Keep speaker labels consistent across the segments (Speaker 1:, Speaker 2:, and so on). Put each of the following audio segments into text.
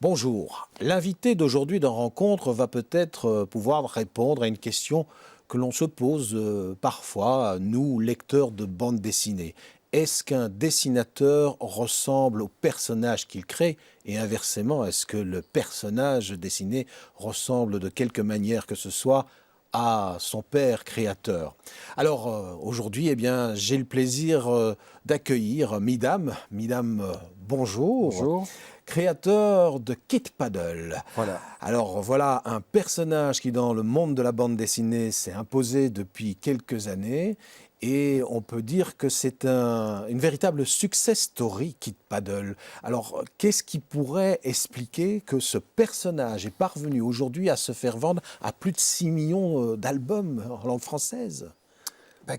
Speaker 1: Bonjour. L'invité d'aujourd'hui dans Rencontre va peut-être pouvoir répondre à une question que l'on se pose parfois, nous, lecteurs de bande dessinée. Est-ce qu'un dessinateur ressemble au personnage qu'il crée? Et inversement, est-ce que le personnage dessiné ressemble de quelque manière que ce soit à son père créateur? Alors aujourd'hui, j'ai le plaisir d'accueillir Midam. Midam, bonjour.
Speaker 2: Bonjour.
Speaker 1: Créateur de Kit Paddle.
Speaker 2: Voilà.
Speaker 1: Alors voilà un personnage qui dans le monde de la bande dessinée s'est imposé depuis quelques années et on peut dire que c'est une véritable success story, Kit Paddle. Alors qu'est-ce qui pourrait expliquer que ce personnage est parvenu aujourd'hui à se faire vendre à plus de 6 millions d'albums en langue française?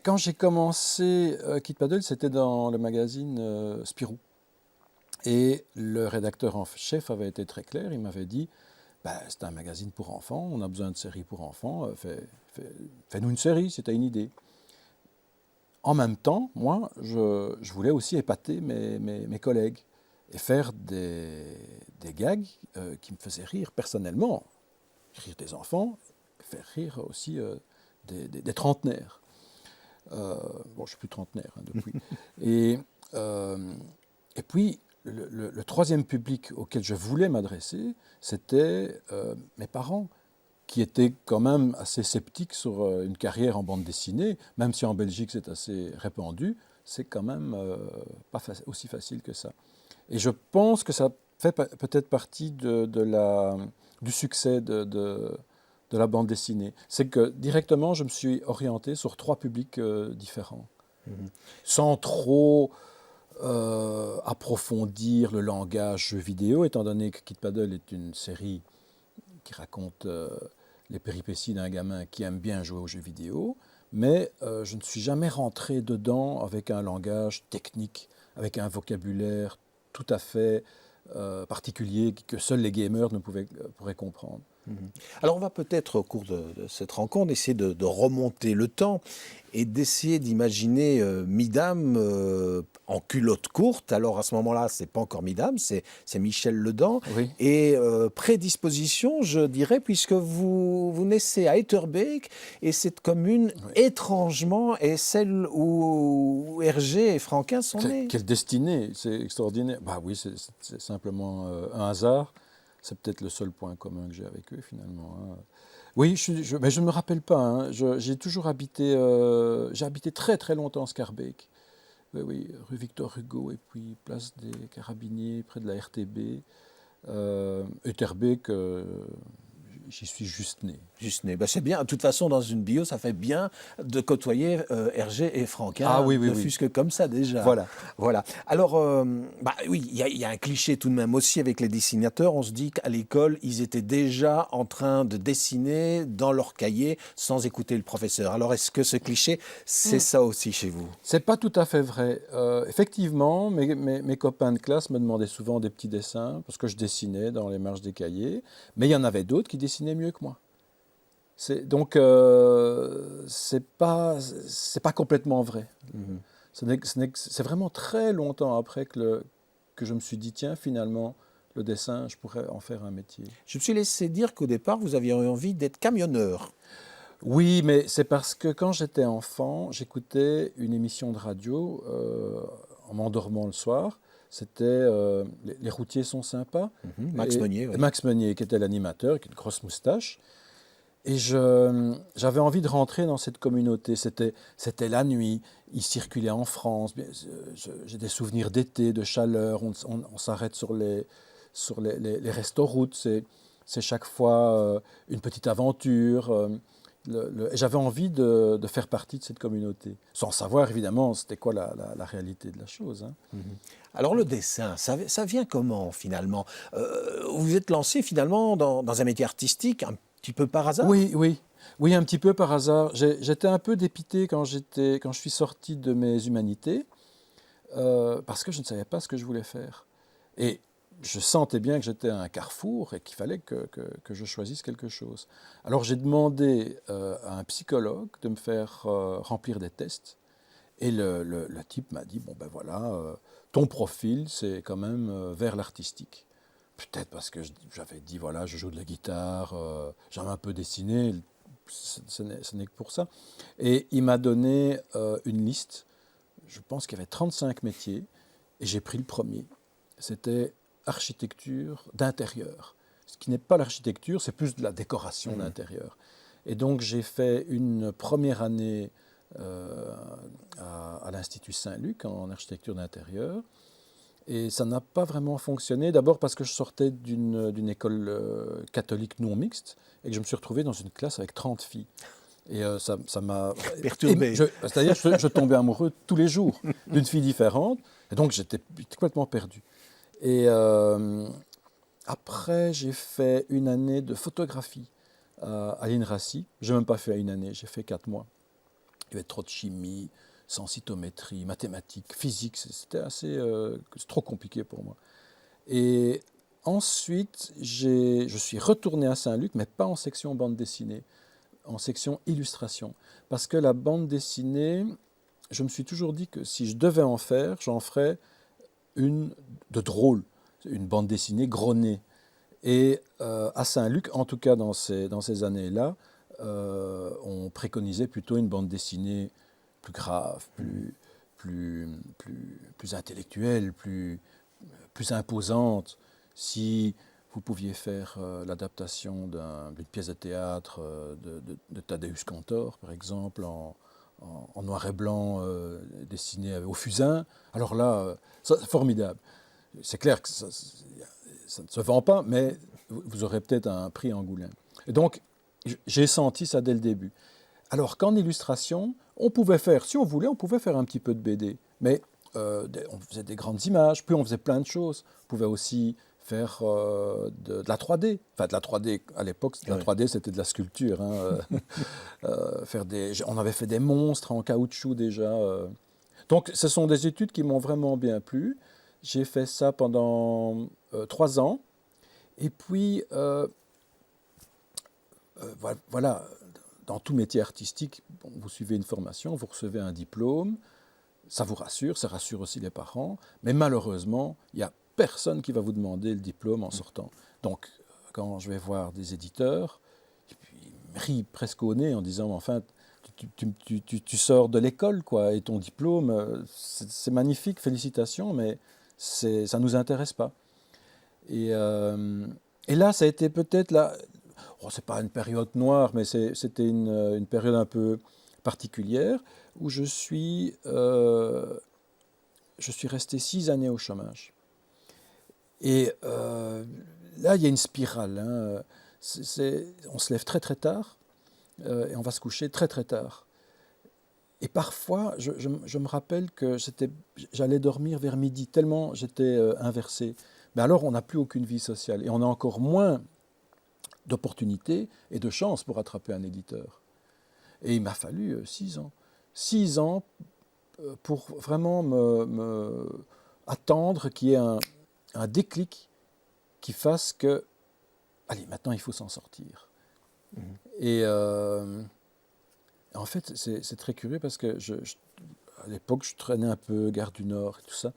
Speaker 2: Quand j'ai commencé Kid Paddle, c'était dans le magazine Spirou. Et le rédacteur en chef avait été très clair, il m'avait dit c'est un magazine pour enfants, on a besoin de séries pour enfants, fais-nous une série, c'était une idée. En même temps, moi, je voulais aussi épater mes collègues et faire des gags qui me faisaient rire personnellement, rire des enfants, faire rire aussi des trentenaires. Je suis plus trentenaire depuis. Et puis, le troisième public auquel je voulais m'adresser, c'était mes parents, qui étaient quand même assez sceptiques sur une carrière en bande dessinée, même si en Belgique c'est assez répandu, c'est quand même pas aussi facile que ça. Et je pense que ça fait peut-être partie du succès de la bande dessinée. C'est que directement, je me suis orienté sur 3 publics différents, sans trop approfondir le langage jeu vidéo, étant donné que Kid Paddle est une série qui raconte les péripéties d'un gamin qui aime bien jouer aux jeux vidéo, mais je ne suis jamais rentré dedans avec un langage technique, avec un vocabulaire tout à fait particulier que seuls les gamers pourraient comprendre.
Speaker 1: Alors on va peut-être au cours de cette rencontre essayer de remonter le temps et d'essayer d'imaginer Midam en culotte courte. Alors à ce moment-là, c'est pas encore Midam, c'est Michel Ledan.
Speaker 2: Oui.
Speaker 1: Et prédisposition, je dirais, puisque vous naissez à Etterbeek et cette commune,
Speaker 2: Oui.
Speaker 1: étrangement, est celle où Hergé et Franquin sont nés.
Speaker 2: Quelle destinée, c'est extraordinaire. Oui, c'est simplement un hasard. C'est peut-être le seul point commun que j'ai avec eux, finalement. Oui, mais je ne me rappelle pas. J'ai toujours habité, j'ai habité très très longtemps à Schaerbeek. Oui, rue Victor Hugo, et puis place des Carabiniers, près de la RTB. Etterbeek, j'y suis juste né.
Speaker 1: Juste né. C'est bien. De toute façon, dans une bio, ça fait bien de côtoyer Hergé et Franquin.
Speaker 2: Ah oui,
Speaker 1: ne fût-ce que comme ça déjà. Voilà. Alors, oui, il y a un cliché tout de même aussi avec les dessinateurs. On se dit qu'à l'école, ils étaient déjà en train de dessiner dans leur cahier sans écouter le professeur. Alors, est-ce que ce cliché, c'est ça aussi chez vous?
Speaker 2: C'est pas tout à fait vrai. Effectivement, mes copains de classe me demandaient souvent des petits dessins parce que je dessinais dans les marges des cahiers, mais il y en avait d'autres qui dessinaient mieux que moi. Donc, c'est pas complètement vrai. C'est vraiment très longtemps après que je me suis dit, tiens, finalement, le dessin, je pourrais en faire un métier.
Speaker 1: Je me suis laissé dire qu'au départ, vous aviez envie d'être camionneur.
Speaker 2: Oui, mais c'est parce que quand j'étais enfant, j'écoutais une émission de radio en m'endormant le soir. C'était Les routiers sont sympas.
Speaker 1: Max Meunier, oui.
Speaker 2: Max Meunier, qui était l'animateur, avec une grosse moustache. Et j'avais envie de rentrer dans cette communauté. C'était la nuit, il circulait en France. J'ai des souvenirs d'été, de chaleur. On s'arrête sur les restos-routes. C'est chaque fois une petite aventure. J'avais envie de faire partie de cette communauté, sans savoir évidemment c'était quoi la réalité de la chose.
Speaker 1: Alors le dessin, ça vient comment finalement? Vous vous êtes lancé finalement dans un métier artistique un petit peu par hasard?
Speaker 2: Oui, un petit peu par hasard. J'étais un peu dépité quand je suis sorti de mes humanités, parce que je ne savais pas ce que je voulais faire. Et je sentais bien que j'étais à un carrefour et qu'il fallait que je choisisse quelque chose. Alors j'ai demandé à un psychologue de me faire remplir des tests. Et le type m'a dit, ton profil, c'est quand même vers l'artistique. peut-être parce que j'avais dit, voilà, je joue de la guitare, j'avais un peu dessiné, ce n'est que pour ça. Et il m'a donné une liste, je pense qu'il y avait 35 métiers, et j'ai pris le premier. C'était architecture d'intérieur. Ce qui n'est pas l'architecture, c'est plus de la décoration d'intérieur. Et donc j'ai fait une première année à l'Institut Saint-Luc en architecture d'intérieur. Et ça n'a pas vraiment fonctionné. D'abord parce que je sortais d'une école catholique non mixte et que je me suis retrouvé dans une classe avec 30 filles. Et ça m'a
Speaker 1: Perturbé.
Speaker 2: C'est-à-dire je tombais amoureux tous les jours d'une fille différente. Et donc j'étais complètement perdu. Et après, j'ai fait une année de photographie à l'INRACI. Je n'ai même pas fait une année, j'ai fait 4 mois. Il y avait trop de chimie, sensitométrie, mathématiques, physique. C'était c'est trop compliqué pour moi. Et ensuite, je suis retourné à Saint-Luc, mais pas en section bande dessinée, en section illustration. Parce que la bande dessinée, je me suis toujours dit que si je devais en faire, j'en ferais une de drôle, une bande dessinée gros nez. Et à Saint-Luc, en tout cas dans ces années-là, on préconisait plutôt une bande dessinée plus grave, plus intellectuelle, plus imposante. Si vous pouviez faire l'adaptation d'une pièce de théâtre de Tadeusz Kantor, par exemple, en noir et blanc, dessiné au fusain, alors là, c'est formidable. C'est clair que ça ne se vend pas, mais vous aurez peut-être un prix Angoulême. Et donc, j'ai senti ça dès le début. Alors qu'en illustration, on pouvait faire, si on voulait, on pouvait faire un petit peu de BD, mais on faisait des grandes images, puis on faisait plein de choses. On pouvait aussi faire de la 3D. Enfin, de la 3D, à l'époque, la 3D, c'était de la sculpture. Hein, on avait fait des monstres en caoutchouc déjà. Donc, ce sont des études qui m'ont vraiment bien plu. J'ai fait ça pendant 3 ans. Et puis, voilà, dans tout métier artistique, vous suivez une formation, vous recevez un diplôme, ça vous rassure, ça rassure aussi les parents, mais malheureusement, il n'y a personne qui va vous demander le diplôme en sortant. Donc, quand je vais voir des éditeurs, ils me rient presque au nez en disant, enfin, tu sors de l'école, quoi, et ton diplôme, c'est magnifique, félicitations, mais ça ne nous intéresse pas. Et là, ça a été peut-être c'est pas une période noire, mais c'était une période un peu particulière où je suis resté 6 années au chômage. Et là, il y a une spirale. Hein. On se lève très très tard et on va se coucher très très tard. Et parfois, je me rappelle que j'allais dormir vers midi, tellement j'étais inversé. Mais alors, on n'a plus aucune vie sociale et on a encore moins d'opportunités et de chances pour attraper un éditeur. Et il m'a fallu 6 ans. 6 ans pour vraiment attendre qu'il y ait un déclic qui fasse que, allez, maintenant il faut s'en sortir. Mmh. Et en fait, c'est très curieux parce que à l'époque, je traînais un peu Gare du Nord et tout ça.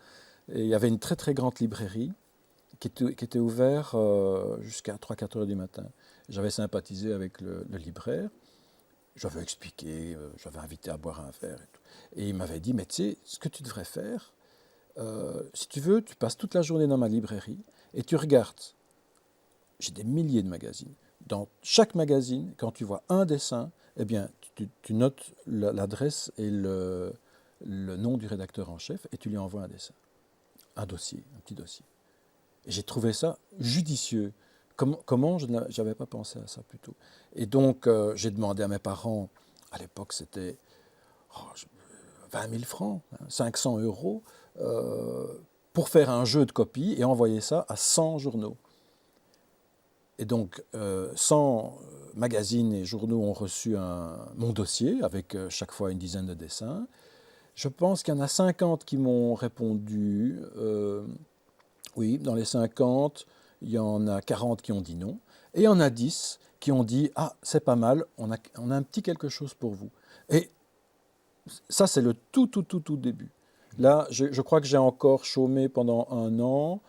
Speaker 2: Et il y avait une très très grande librairie qui était ouverte jusqu'à 3-4 heures du matin. J'avais sympathisé avec le libraire. J'avais expliqué, j'avais invité à boire un verre et tout. Et il m'avait dit, mais tu sais, ce que tu devrais faire, si tu veux, tu passes toute la journée dans ma librairie et tu regardes. J'ai des milliers de magazines. Dans chaque magazine, quand tu vois un dessin, eh bien, tu notes l'adresse et le nom du rédacteur en chef et tu lui envoies un dessin, un dossier, un petit dossier. Et j'ai trouvé ça judicieux. Comment je n'avais pas pensé à ça plus tôt. Et donc, j'ai demandé à mes parents, à l'époque, c'était 20 000 francs, 500 euros, pour faire un jeu de copies et envoyer ça à 100 journaux. Et donc, 100 magazines et journaux ont reçu mon dossier, avec chaque fois une dizaine de dessins. Je pense qu'il y en a 50 qui m'ont répondu. Oui, dans les 50, il y en a 40 qui ont dit non. Et il y en a 10 qui ont dit « Ah, c'est pas mal, on a un petit quelque chose pour vous ». Et ça, c'est le tout début. Là, je crois que j'ai encore chômé pendant 1 an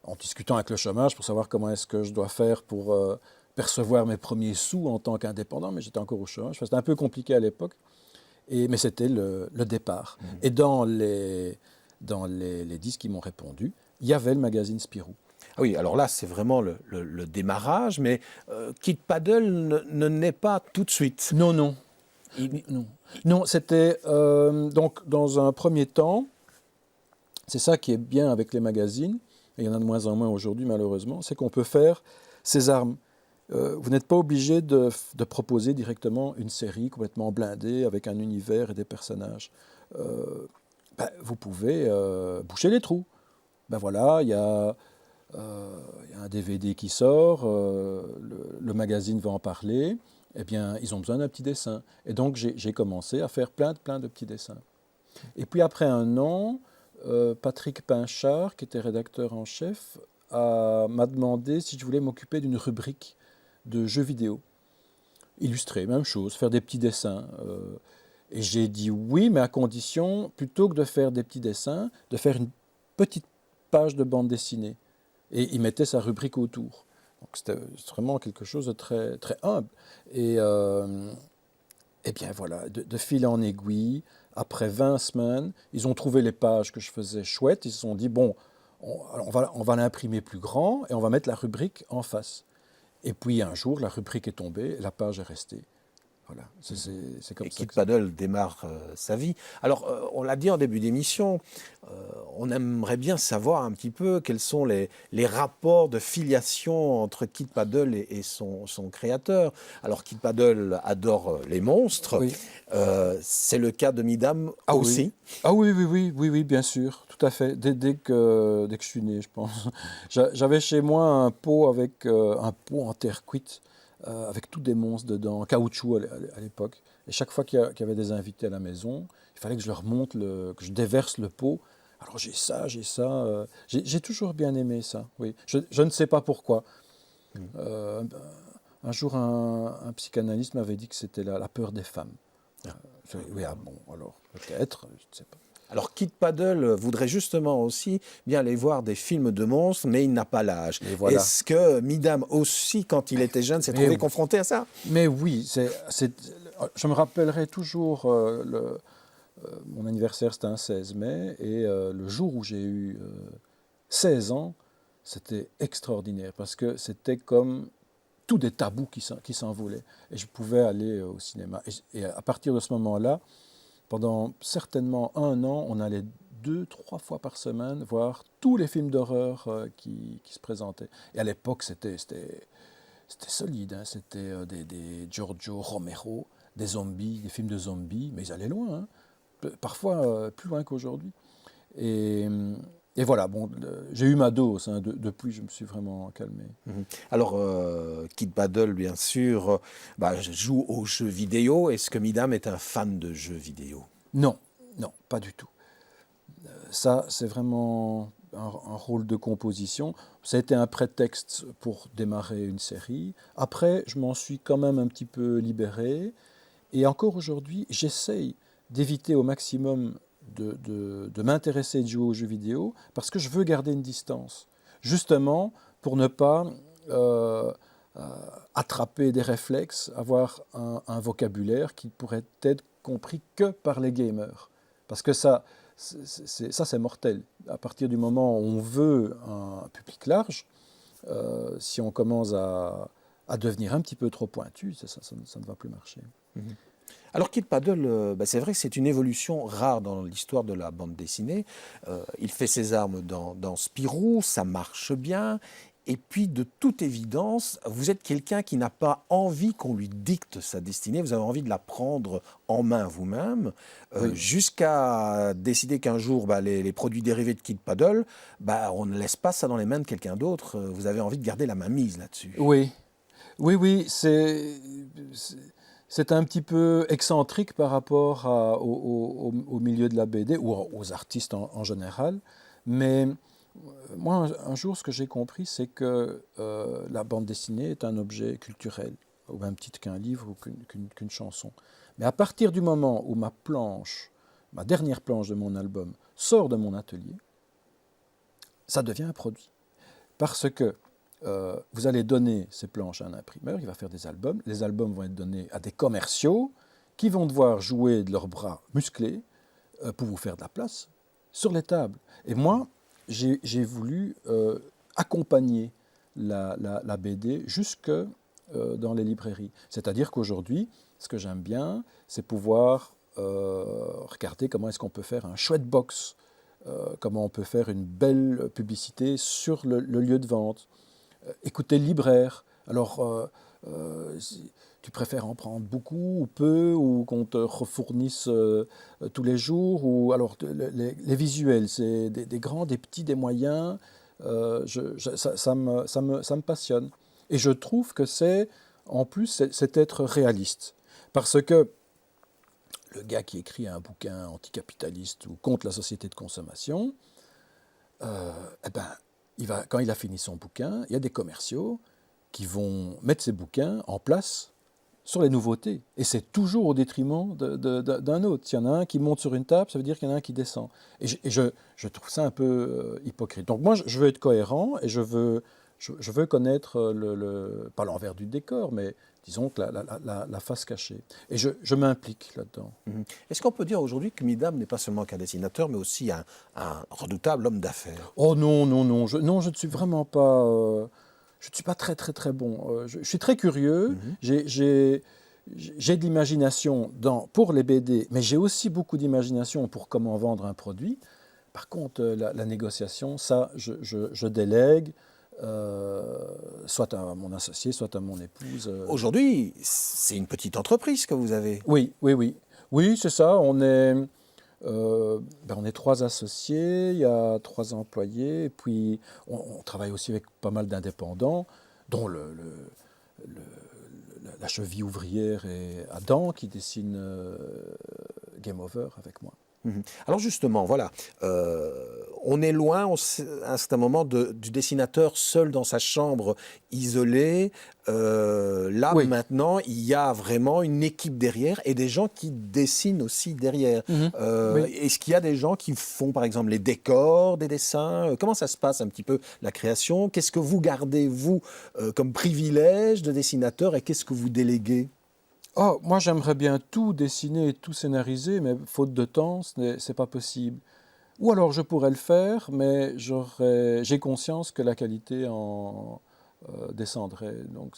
Speaker 2: en discutant avec le chômage pour savoir comment est-ce que je dois faire pour percevoir mes premiers sous en tant qu'indépendant, mais j'étais encore au chômage. Enfin, c'était un peu compliqué à l'époque, mais c'était le départ. Et dans les disques qui m'ont répondu, il y avait le magazine Spirou.
Speaker 1: Ah oui, alors là, c'est vraiment le démarrage, mais Kid Paddle ne naît pas tout de suite.
Speaker 2: Non, non.
Speaker 1: Il-
Speaker 2: Non, non, c'était donc dans un premier temps, c'est ça qui est bien avec les magazines, et il y en a de moins en moins aujourd'hui malheureusement, c'est qu'on peut faire ses armes. Vous n'êtes pas obligé de proposer directement une série complètement blindée avec un univers et des personnages. Vous pouvez boucher les trous. Ben voilà, il y a un DVD qui sort, le magazine va en parler, eh bien, ils ont besoin d'un petit dessin. Et donc, j'ai commencé à faire plein de petits dessins. Et puis, après un an, Patrick Pinchard, qui était rédacteur en chef, m'a demandé si je voulais m'occuper d'une rubrique de jeux vidéo. Illustrer, même chose, faire des petits dessins. Et j'ai dit oui, mais à condition, plutôt que de faire des petits dessins, de faire une petite page de bande dessinée. Et il mettait sa rubrique autour. Donc c'était vraiment quelque chose de très, très humble. Et bien voilà, de fil en aiguille, après 20 semaines, ils ont trouvé les pages que je faisais chouettes. Ils se sont dit, bon, on va l'imprimer plus grand et on va mettre la rubrique en face. Et puis un jour, la rubrique est tombée et la page est restée. Voilà, c'est comme
Speaker 1: Et
Speaker 2: ça.
Speaker 1: Kid Paddle démarre sa vie. Alors, on l'a dit en début d'émission, on aimerait bien savoir un petit peu quels sont les rapports de filiation entre Kid Paddle et son créateur. Alors, Kid Paddle adore les monstres.
Speaker 2: Oui.
Speaker 1: C'est le cas de Midam
Speaker 2: Ah
Speaker 1: aussi.
Speaker 2: oui. Ah oui, oui, oui, oui, oui, bien sûr, tout à fait. Dès que je suis né, je pense. J'avais chez moi un pot avec un pot en terre cuite, avec tous des monstres dedans, en caoutchouc à l'époque. Et chaque fois qu'il y avait des invités à la maison, il fallait que je leur monte, que je déverse le pot. Alors j'ai ça, j'ai ça. J'ai toujours bien aimé ça, oui. Je ne sais pas pourquoi. Euh, un jour, un psychanalyste m'avait dit que c'était la peur des femmes. Oui, ah bon, alors peut-être, je ne sais pas.
Speaker 1: Alors, Kid Paddle voudrait justement aussi bien aller voir des films de monstres, mais il n'a pas l'âge.
Speaker 2: Et voilà.
Speaker 1: Est-ce que Midam aussi, quand il était jeune, s'est
Speaker 2: Mais
Speaker 1: trouvé
Speaker 2: oui.
Speaker 1: confronté à ça?
Speaker 2: Mais oui, je me rappellerai toujours, mon anniversaire c'était un 16 mai, et le jour où j'ai eu 16 ans, c'était extraordinaire, parce que c'était comme tous des tabous qui s'envolaient. Et je pouvais aller au cinéma. Et à partir de ce moment-là, pendant certainement un an, on allait 2, 3 fois par semaine voir tous les films d'horreur qui se présentaient. Et à l'époque, c'était solide, hein. C'était des Giorgio Romero, des zombies, des films de zombies, mais ils allaient loin, hein. Parfois plus loin qu'aujourd'hui. Et, et voilà, bon, j'ai eu ma dose, hein. Depuis, je me suis vraiment calmé.
Speaker 1: Mhm. Alors, Kid Paddle, bien sûr, joue aux jeux vidéo. Est-ce que Midam est un fan de jeux vidéo?
Speaker 2: Non, non, pas du tout. Ça, c'est vraiment un rôle de composition. Ça a été un prétexte pour démarrer une série. Après, je m'en suis quand même un petit peu libéré. Et encore aujourd'hui, j'essaye d'éviter au maximum de m'intéresser et de jouer aux jeux vidéo parce que je veux garder une distance. Justement, pour ne pas euh, euh, attraper des réflexes, avoir un vocabulaire qui pourrait être compris que par les gamers. Parce que ça, c'est mortel. À partir du moment où on veut un public large, si on commence à devenir un petit peu trop pointu, ça ne va plus marcher.
Speaker 1: Mhm. Alors Kid Paddle, c'est vrai que c'est une évolution rare dans l'histoire de la bande dessinée. Il fait ses armes dans Spirou, ça marche bien. Et puis, de toute évidence, vous êtes quelqu'un qui n'a pas envie qu'on lui dicte sa destinée. Vous avez envie de la prendre en main vous-même,
Speaker 2: Oui.
Speaker 1: jusqu'à décider qu'un jour, les produits dérivés de Kid Paddle, on ne laisse pas ça dans les mains de quelqu'un d'autre. Vous avez envie de garder la main mise là-dessus.
Speaker 2: Oui, oui, oui, c'est un petit peu excentrique par rapport au milieu de la BD ou aux artistes en général. Mais moi, un jour, ce que j'ai compris, c'est que la bande dessinée est un objet culturel, au même titre qu'un livre ou qu'une chanson. Mais à partir du moment où ma dernière planche de mon album sort de mon atelier, ça devient un produit. Parce que vous allez donner ces planches à un imprimeur, il va faire des albums. Les albums vont être donnés à des commerciaux qui vont devoir jouer de leurs bras musclés pour vous faire de la place sur les tables. Et moi, j'ai voulu accompagner la BD jusque dans les librairies. C'est-à-dire qu'aujourd'hui, ce que j'aime bien, c'est pouvoir regarder comment est-ce qu'on peut faire un chouette box, comment on peut faire une belle publicité sur le lieu de vente, écouter le libraire. Alors, tu préfères en prendre beaucoup ou peu, ou qu'on te refournisse tous les jours, ou alors les visuels, c'est des grands, des petits, des moyens. Ça me passionne. Et je trouve que en plus, c'est être réaliste. Parce que le gars qui écrit un bouquin anticapitaliste ou contre la société de consommation, eh ben, quand il a fini son bouquin, il y a des commerciaux qui vont mettre ces bouquins en place sur les nouveautés. Et c'est toujours au détriment d'un autre. S'il y en a un qui monte sur une table, ça veut dire qu'il y en a un qui descend. Et je trouve ça un peu hypocrite. Donc moi, je veux être cohérent et je veux connaître pas l'envers du décor, mais disons que la face cachée. Et je m'implique là-dedans.
Speaker 1: Est-ce qu'on peut dire aujourd'hui que Midam n'est pas seulement qu'un dessinateur, mais aussi un redoutable homme d'affaires?
Speaker 2: Oh non, non, non, je ne suis vraiment pas... je ne suis pas très, très, très bon. Je suis très curieux. J'ai de l'imagination pour les BD, mais j'ai aussi beaucoup d'imagination pour comment vendre un produit. Par contre, la négociation, ça, je délègue, soit à mon associé, soit à mon épouse.
Speaker 1: Aujourd'hui, c'est une petite entreprise que vous avez.
Speaker 2: Oui, oui, oui. Oui, c'est ça. On est 3 associés, il y a 3 employés, et puis on travaille aussi avec pas mal d'indépendants, dont la cheville ouvrière et Adam qui dessine Game Over avec moi.
Speaker 1: Alors justement, voilà, on est loin à un certain moment du dessinateur seul dans sa chambre, isolé. Là,
Speaker 2: Oui.
Speaker 1: maintenant, il y a vraiment une équipe derrière et des gens qui dessinent aussi derrière.
Speaker 2: Oui.
Speaker 1: Est-ce qu'il y a des gens qui font, par exemple, les décors, des dessins? Comment ça se passe un petit peu, la création? Qu'est-ce que vous gardez, vous, comme privilège de dessinateur et qu'est-ce que vous déléguez?
Speaker 2: Oh, moi j'aimerais bien tout dessiner et tout scénariser, mais faute de temps, c'est pas possible. Ou alors je pourrais le faire, mais j'ai conscience que la qualité en descendrait. Donc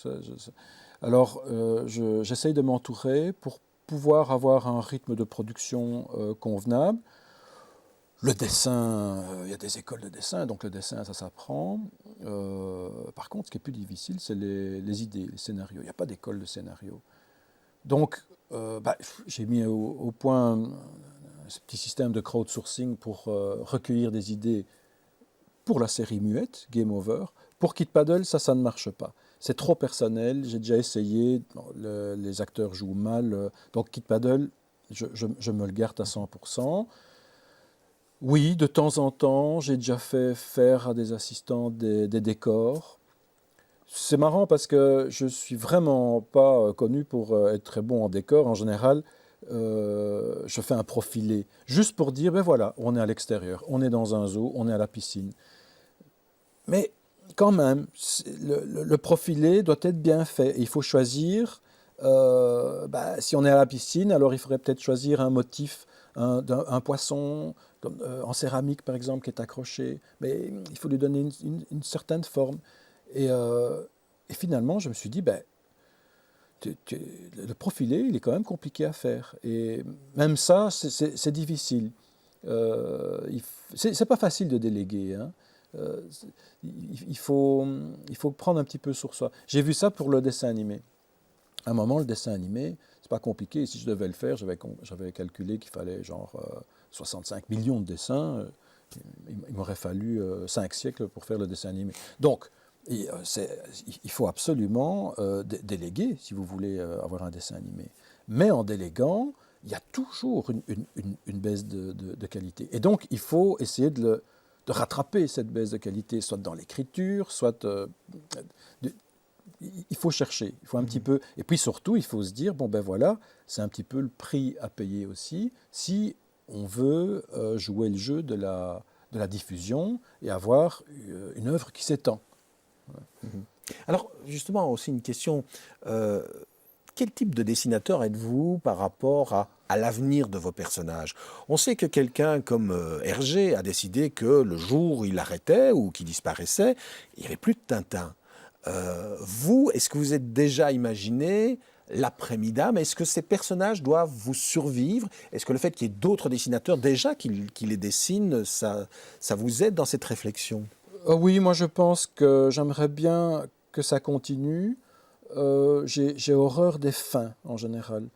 Speaker 2: alors j'essaye de m'entourer pour pouvoir avoir un rythme de production convenable. Le dessin, il y a des écoles de dessin, donc le dessin, ça s'apprend. Par contre, ce qui est plus difficile, c'est les idées, les scénarios. Il n'y a pas d'école de scénario. Donc, j'ai mis au point ce petit système de crowdsourcing pour recueillir des idées pour la série muette, Game Over. Pour Kid Paddle, ça ne marche pas. C'est trop personnel, j'ai déjà essayé, les acteurs jouent mal. Donc Kid Paddle, je me le garde à 100%. Oui, de temps en temps, j'ai déjà fait faire à des assistants des décors. C'est marrant parce que je suis vraiment pas connu pour être très bon en décor. En général, je fais un profilé, juste pour dire, ben voilà, on est à l'extérieur, on est dans un zoo, on est à la piscine. Mais quand même, le profilé doit être bien fait. Il faut choisir, si on est à la piscine, alors il faudrait peut-être choisir un motif, un poisson en céramique par exemple qui est accroché. Mais il faut lui donner une certaine forme. Et finalement, je me suis dit, le profilé, il est quand même compliqué à faire. Et même ça, c'est difficile. C'est pas facile de déléguer. Hein. Il faut prendre un petit peu sur soi. J'ai vu ça pour le dessin animé. À un moment, le dessin animé, c'est pas compliqué. Si je devais le faire, j'avais calculé qu'il fallait genre 65 millions de dessins. Il m'aurait fallu 5 siècles pour faire le dessin animé. Donc, il faut absolument déléguer si vous voulez avoir un dessin animé. Mais en déléguant, il y a toujours une baisse de qualité. Et donc, il faut essayer de rattraper cette baisse de qualité, soit dans l'écriture, soit... il faut chercher, il faut un petit peu... Et puis surtout, il faut se dire, bon ben voilà, c'est un petit peu le prix à payer aussi, si on veut jouer le jeu de la diffusion et avoir une œuvre qui s'étend.
Speaker 1: Alors, justement, aussi une question. euh, Quel type de dessinateur êtes-vous par rapport à l'avenir de vos personnages? On sait que quelqu'un comme Hergé a décidé que le jour où il arrêtait ou qu'il disparaissait, il n'y avait plus de Tintin. Vous, est-ce que vous êtes déjà imaginé l'après-Midam? Est-ce que ces personnages doivent vous survivre? Est-ce que le fait qu'il y ait d'autres dessinateurs déjà qui les dessinent, ça vous aide dans cette réflexion?
Speaker 2: Oui, moi je pense que j'aimerais bien que ça continue. J'ai horreur des fins en général.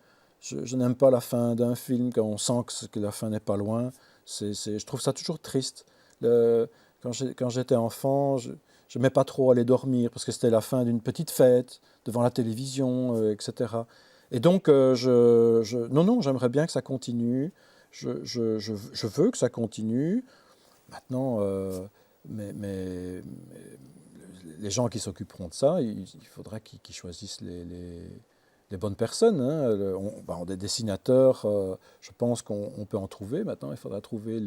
Speaker 2: Je n'aime pas la fin d'un film quand on sent que la fin n'est pas loin. Je trouve ça toujours triste. Quand j'étais enfant, je n'aimais pas trop aller dormir parce que c'était la fin d'une petite fête devant la télévision, etc. Et donc, non, non, j'aimerais bien que ça continue. Je veux que ça continue. Maintenant, les gens qui s'occuperont de ça, il faudra qu'ils choisissent les bonnes personnes. Hein. Des dessinateurs, je pense qu'on peut en trouver. Maintenant, il faudra trouver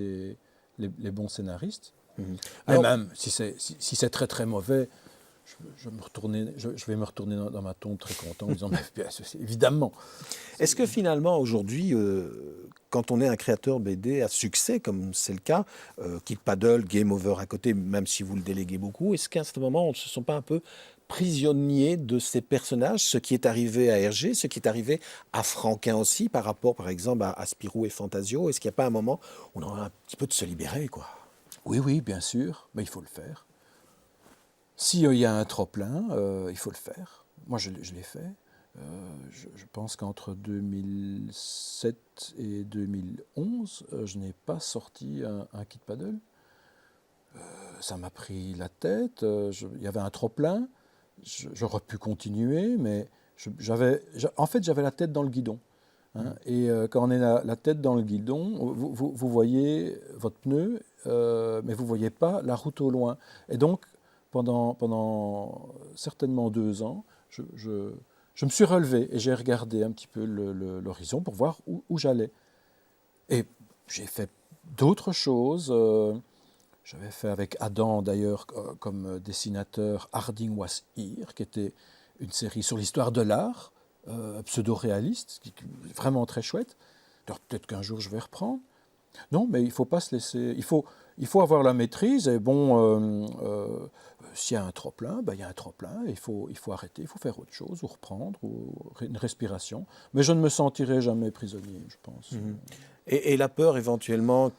Speaker 2: les bons scénaristes.
Speaker 1: Mhm.
Speaker 2: Mais
Speaker 1: Alors,
Speaker 2: même si c'est très très mauvais, je vais me retourner dans ma tombe très content en disant, mais bien, évidemment.
Speaker 1: est-ce que finalement, aujourd'hui, quand on est un créateur BD à succès, comme c'est le cas, Kid Paddle, Game Over à côté, même si vous le déléguez beaucoup, est-ce qu'à ce moment, on ne se sent pas un peu prisonnier de ces personnages, ce qui est arrivé à Hergé, ce qui est arrivé à Franquin aussi, par rapport, par exemple, à Spirou et Fantasio? Est-ce qu'il n'y a pas un moment où on a un petit peu de se libérer, quoi?
Speaker 2: Oui, oui, bien sûr, mais il faut le faire. S'il y a un trop-plein, il faut le faire. Moi, je l'ai fait. Je pense qu'entre 2007 et 2011, je n'ai pas sorti un kit paddle. Ça m'a pris la tête. Il y avait un trop-plein. J'aurais pu continuer, mais en fait, j'avais la tête dans le guidon. Hein. Et quand on est la tête dans le guidon, vous voyez votre pneu, mais vous ne voyez pas la route au loin. Et donc, pendant certainement 2 ans, je me suis relevé et j'ai regardé un petit peu l'horizon pour voir où j'allais. Et j'ai fait d'autres choses. J'avais fait avec Adam, d'ailleurs, comme dessinateur, Harding Was Here, qui était une série sur l'histoire de l'art, pseudo-réaliste, vraiment très chouette. Alors peut-être qu'un jour je vais reprendre. Non, mais il ne faut pas se laisser... Il faut avoir la maîtrise. Et bon, s'il y a un trop-plein, ben, il y a un trop-plein. Il faut arrêter, il faut faire autre chose, ou reprendre, ou une respiration. Mais je ne me sentirai jamais prisonnier, je pense.
Speaker 1: Et la peur éventuellement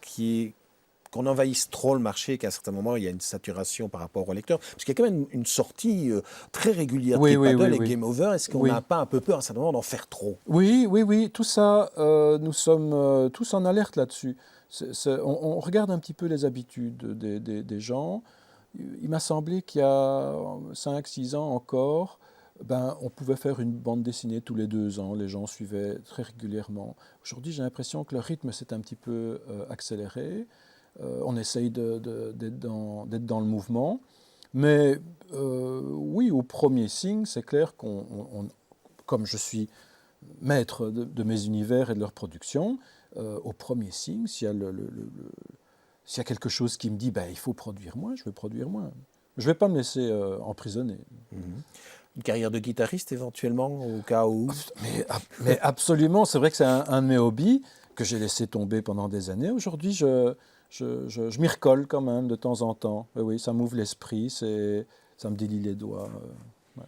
Speaker 1: qu'on envahisse trop le marché et qu'à un certain moment, il y a une saturation par rapport au lecteur. Parce qu'il y a quand même une sortie très régulière de
Speaker 2: Oui,
Speaker 1: Kid
Speaker 2: oui,
Speaker 1: Paddle
Speaker 2: oui,
Speaker 1: et
Speaker 2: oui.
Speaker 1: Game Over. Est-ce qu'on
Speaker 2: Oui.
Speaker 1: n'a pas un peu peur à un certain moment d'en faire trop?
Speaker 2: Oui, oui, oui, tout ça, nous sommes tous en alerte là-dessus. On regarde un petit peu les habitudes des gens. Il m'a semblé qu'il y a 5, 6 ans encore, ben, on pouvait faire une bande dessinée tous les 2 ans. Les gens suivaient très régulièrement. Aujourd'hui, j'ai l'impression que le rythme s'est un petit peu accéléré. On essaye d'être dans le mouvement. Mais oui, au premier signe, c'est clair comme je suis maître de mes univers et de leur production, au premier signe, s'il y a quelque chose qui me dit il faut produire moins, je vais produire moins. Je ne vais pas me laisser emprisonner.
Speaker 1: Mhm. Une carrière de guitariste éventuellement, au cas où?
Speaker 2: Mais absolument, c'est vrai que c'est un de mes hobbies que j'ai laissé tomber pendant des années. Aujourd'hui, je m'y recolle quand même de temps en temps. Oui, ça m'ouvre l'esprit, ça me délie les doigts. Ouais.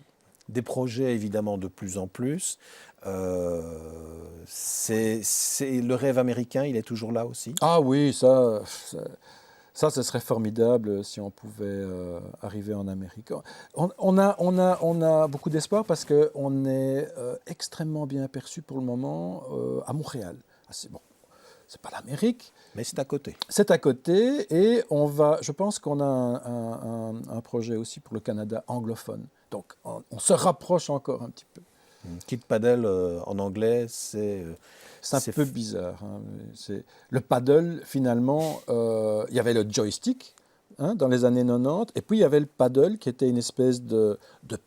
Speaker 1: Des projets évidemment de plus en plus. C'est le rêve américain, il est toujours là aussi?
Speaker 2: Ah oui, ce serait formidable si on pouvait arriver en Amérique. On a beaucoup d'espoir parce qu'on est extrêmement bien perçu pour le moment à Montréal. Bon, c'est pas l'Amérique,
Speaker 1: Mais c'est à côté.
Speaker 2: c'est à côté et je pense qu'on a un projet aussi pour le Canada anglophone. Donc on se rapproche encore un petit peu.
Speaker 1: Kid Paddle en anglais, c'est
Speaker 2: C'est un peu bizarre. Hein. Le paddle, finalement, il y avait le joystick dans les années 90, et puis il y avait le paddle qui était une espèce de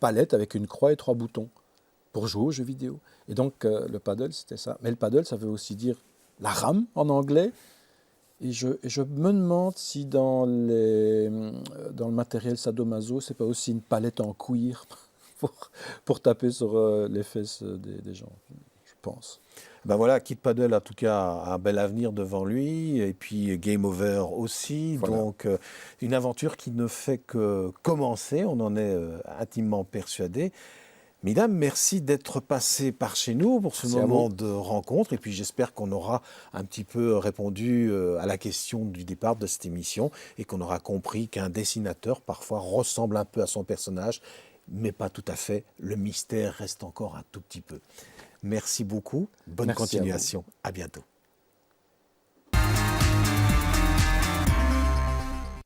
Speaker 2: palette avec une croix et 3 boutons pour jouer aux jeux vidéo. Et donc le paddle, c'était ça. Mais le paddle, ça veut aussi dire la rame en anglais. Et je me demande si dans le matériel sadomaso, c'est pas aussi une palette en cuir pour taper sur les fesses des gens, je pense.
Speaker 1: Ben voilà, Kid Paddle, en tout cas, a un bel avenir devant lui, et puis Game Over aussi.
Speaker 2: Voilà.
Speaker 1: Donc, une aventure qui ne fait que commencer, on en est intimement persuadé. Mesdames, merci d'être passées par chez nous pour ce
Speaker 2: Merci à vous.
Speaker 1: moment de rencontre, et puis j'espère qu'on aura un petit peu répondu à la question du départ de cette émission, et qu'on aura compris qu'un dessinateur, parfois, ressemble un peu à son personnage, mais pas tout à fait. Le mystère reste encore un tout petit peu. Merci beaucoup. Bonne
Speaker 2: Merci à vous.
Speaker 1: continuation. À bientôt.